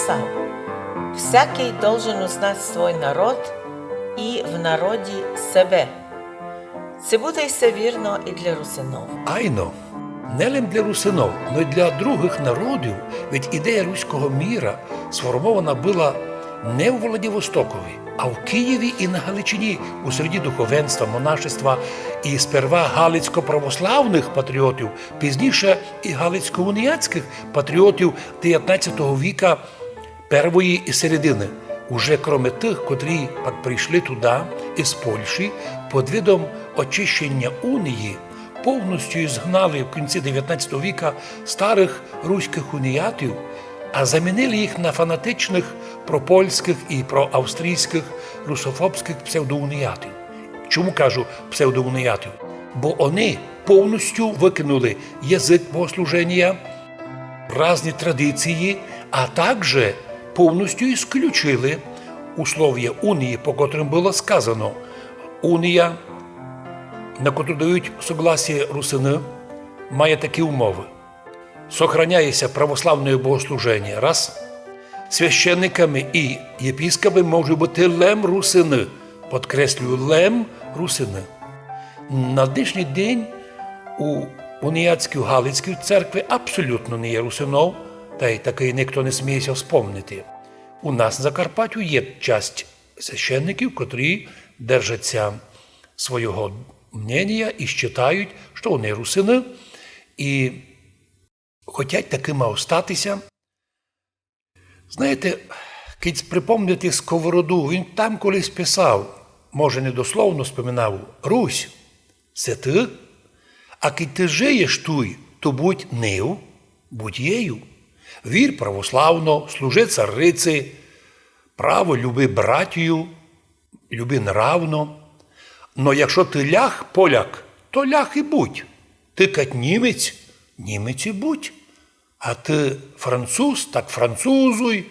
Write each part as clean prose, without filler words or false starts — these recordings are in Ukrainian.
писав: «Всякий должен узнать свой народ і в народі себе». Це буде все вірно і для русинов. Айно, не лише для русинов, но й для других народів, ведь ідея руського міра сформована була не у Владивостокові, а в Києві і на Галичині, у середі духовенства, монашества і сперва галицько-православних патріотів, пізніше і галицько-уніатських патріотів 19 віка первої і середини. Уже кроме тих, котрі пак прийшли туди із Польщі, під видом очищення унії, повністю згнали в кінці 19 віка старих руських уніатів, а замінили їх на фанатичних пропольських і проавстрійських русофобських псевдоуніатів. Чому кажу псевдоуніатів? Бо вони повністю викинули язик богослуження, різні традиції, а також повністю ісключили услов'я унії, по котрим було сказано: унія, на котру дають согласие русини, має такі умови. Сохраняється православне богослуження, раз. Священниками і єпископами можуть бути лем русини. Подкреслюю, лем русини. На днішній день у уніатській Галицькій церкві абсолютно не є русинов, та й такий ніхто не сміється вспомнити. У нас на Закарпаттю є часть священників, котрі держаться свого мнення і вважають, що вони русини, і хочуть такими остатися. Знаєте, коли припомнити Сковороду, він там колись писав, може не дословно споминав: «Русь, це ти, а коли ти жиєш туй, то будь нив, будь єю. Вір православно, служи цариці, право люби братію, люби нравно. Но якщо ти ляг, поляк, то ляг і будь. Ти кать німець, німець і будь. А ти француз, так французуй.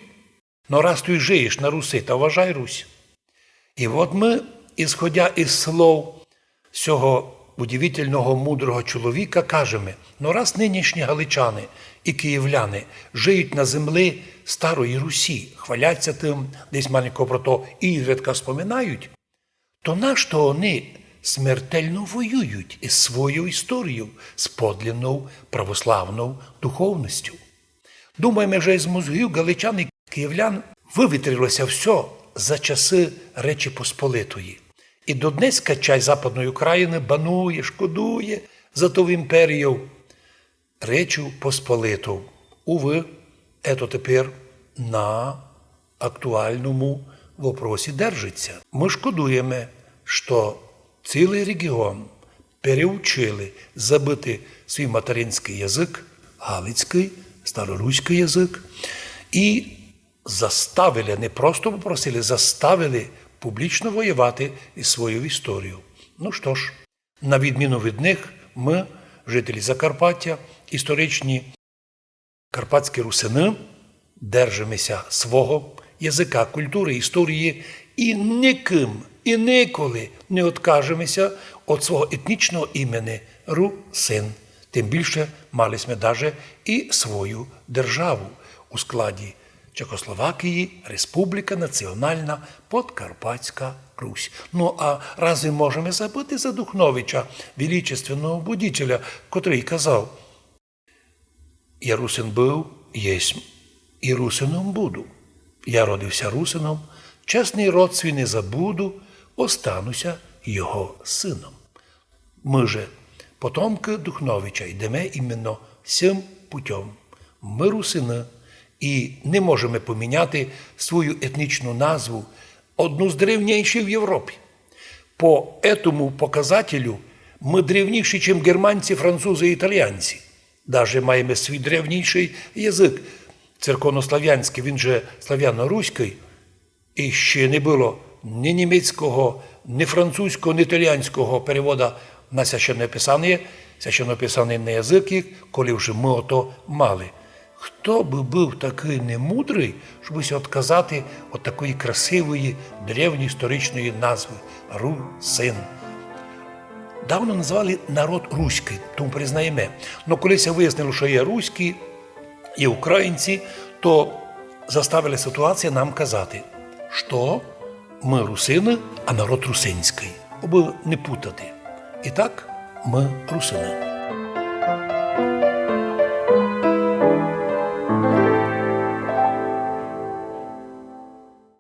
Но раз ти жиєш на Руси, то вважай Русь». І от ми, ісходя із слов цього удивительного, мудрого чоловіка, кажемо: ну раз нинішні галичани і київляни живуть на землі Старої Русі, хваляться тим, десь маленько про то ізредка споминають, то нащо вони смертельно воюють із своєю історією, з подлинною православною духовністю? Думаємо, вже із мозгів галичан і київлян вивітрилося все за часи Речі Посполитої. І до Днеска чай Западної України банує, шкодує за ту імперію Речу Посполиту. Уви, ето тепер на актуальному вопросі держиться. Ми шкодуємо, що цілий регіон переучили забити свій материнський язик, галицький, староруський язик, і заставили, не просто попросили, заставили публічно воювати із своєю історією. Ну що ж, на відміну від них, ми, жителі Закарпаття, історичні карпатські русини, держимося свого язика, культури, історії і ніким, і ніколи не відкажемося від свого етнічного імені русин. Тим більше мали ми навіть і свою державу у складі Чехословакії, Республіка Національна Подкарпатська Русь. Ну, а разве можемо забути за Духновича, величественного будителя, котрий казав: «Я русин був, єсмь, і русином буду. Я родився русином, чесний род свій не забуду, остануся його сином». Ми же, потомки Духновича, йдемо іменно цим путем. Ми русини, і не можемо поміняти свою етнічну назву, одну з древніших в Європі. По этому показателю ми древніші, ніж германці, французи і італійці. Даже маємо свій древніший язик церковнослав'янський, він же слав'яно-руський, і ще не було ні німецького, ні французького, ні італійського переводу на священнописаний на язик їх, коли вже ми ото мали. Хто би був такий немудрий, щоб відказати від такої красивої, древньої історичної назви – русин? Давно називали народ руський, тому признаємо. Але коли вияснило, що є руські, є українці, то заставила ситуація нам казати, що ми русини, а народ русинський, аби не путати. І так, ми русини.